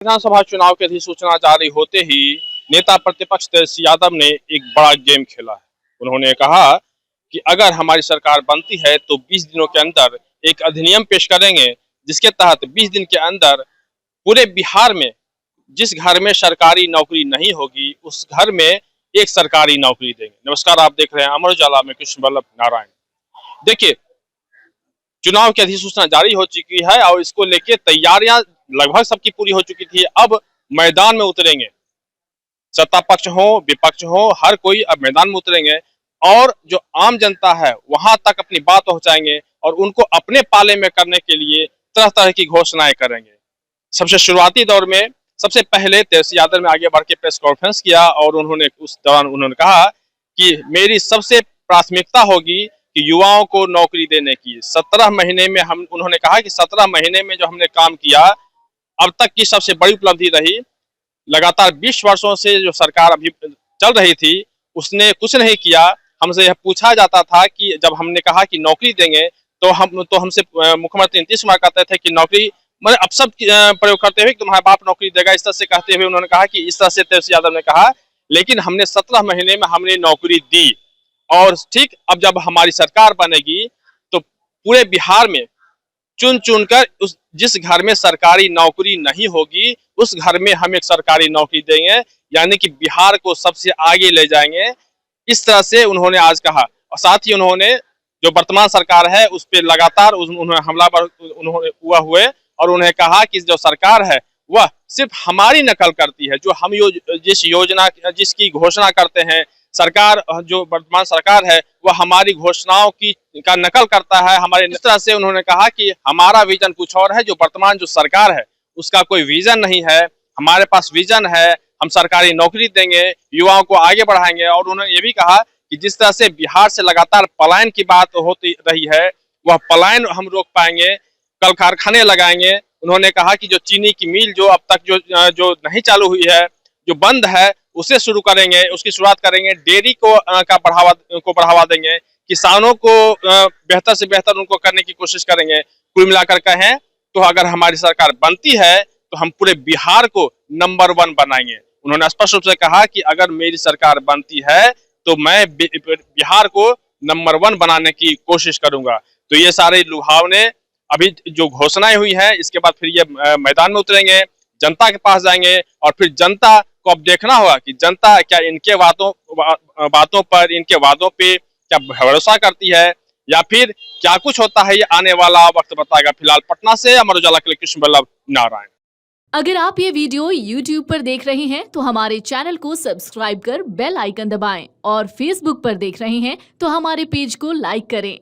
विधानसभा चुनाव की अधिसूचना जारी होते ही नेता प्रतिपक्ष तेजस्वी यादव ने एक बड़ा गेम खेला है। उन्होंने कहा कि अगर हमारी सरकार बनती है तो 20 दिनों के अंदर एक अधिनियम पेश करेंगे, जिसके तहत 20 दिन के अंदर पूरे बिहार में जिस घर में सरकारी नौकरी नहीं होगी उस घर में एक सरकारी नौकरी देंगे। नमस्कार, आप देख रहे हैं अमर उजाला में कृष्ण वल्लभ नारायण। देखिए, चुनाव की अधिसूचना जारी हो चुकी है और इसको लेके तैयारियां लगभग सबकी पूरी हो चुकी थी। अब मैदान में उतरेंगे, सत्ता पक्ष हो विपक्ष हो, हर कोई अब मैदान में उतरेंगे और जो आम जनता है वहां तक अपनी बात पहुंचाएंगे और उनको अपने पाले में करने के लिए तरह तरह की घोषणाएं करेंगे। सबसे शुरुआती दौर में सबसे पहले तेजस्वी यादव ने आगे बढ़ के प्रेस कॉन्फ्रेंस किया और उन्होंने उस दौरान उन्होंने कहा कि मेरी सबसे प्राथमिकता होगी कि युवाओं को नौकरी देने की। 17 महीने में उन्होंने कहा कि 17 महीने में जो हमने काम किया अब तक की सबसे बड़ी उपलब्धि रही। लगातार 20 वर्षों से जो सरकार अभी चल रही थी उसने कुछ नहीं किया। हमसे यह पूछा जाता था कि जब हमने कहा कि नौकरी देंगे तो हमसे मुख्यमंत्री नीतीश कुमार कहते थे कि नौकरी मतलब अपशब्द प्रयोग करते हुए तुम्हारा बाप नौकरी देगा, इस तरह से कहते हुए उन्होंने कहा कि इस तरह से तेजस्वी यादव ने कहा। लेकिन हमने 17 महीने में हमने नौकरी दी और ठीक अब जब हमारी सरकार बनेगी तो पूरे बिहार में चुन चुन कर उस जिस घर में सरकारी नौकरी नहीं होगी उस घर में हम एक सरकारी नौकरी देंगे, यानी कि बिहार को सबसे आगे ले जाएंगे। इस तरह से उन्होंने आज कहा और साथ ही उन्होंने जो वर्तमान सरकार है उस पर लगातार उन्होंने हमलावर हुआ हुए और उन्हें कहा कि जो सरकार है वह सिर्फ हमारी नकल करती है। जो हम जिस योजना जिसकी घोषणा करते हैं, सरकार जो वर्तमान सरकार है वह हमारी घोषणाओं की का नकल करता है हमारे। इस तरह से उन्होंने कहा कि हमारा विजन कुछ और है, जो वर्तमान जो सरकार है उसका कोई विजन नहीं है। हमारे पास विजन है, हम सरकारी नौकरी देंगे, युवाओं को आगे बढ़ाएंगे। और उन्होंने ये भी कहा कि जिस तरह से बिहार से लगातार पलायन की बात होती रही है वह पलायन हम रोक पाएंगे, कल कारखाने लगाएंगे। उन्होंने कहा कि जो चीनी की मिल जो अब तक जो नहीं चालू हुई है, जो बंद है, उसे शुरू करेंगे, उसकी शुरुआत करेंगे। डेयरी को बढ़ावा देंगे, किसानों को बेहतर से बेहतर उनको करने की कोशिश करेंगे। कुल मिलाकर कहें तो अगर हमारी सरकार बनती है तो हम पूरे बिहार को नंबर 1 बनाएंगे। उन्होंने स्पष्ट रूप से कहा कि अगर मेरी सरकार बनती है तो मैं बिहार को नंबर 1 बनाने की कोशिश करूंगा। तो ये सारे लुभावने अभी जो घोषणाएं हुई है, इसके बाद फिर ये मैदान में उतरेंगे, जनता के पास जाएंगे और फिर जनता को अब देखना होगा कि जनता क्या इनके बातों पर, इनके वादों पे क्या भरोसा करती है या फिर क्या कुछ होता है, ये आने वाला वक्त बताएगा। फिलहाल पटना से अमर उजाला के लिए कृष्ण वल्लभ नारायण। अगर आप ये वीडियो YouTube पर देख रहे हैं तो हमारे चैनल को सब्सक्राइब कर बेल आइकन दबाएं और Facebook पर देख रहे हैं तो हमारे पेज को लाइक करें।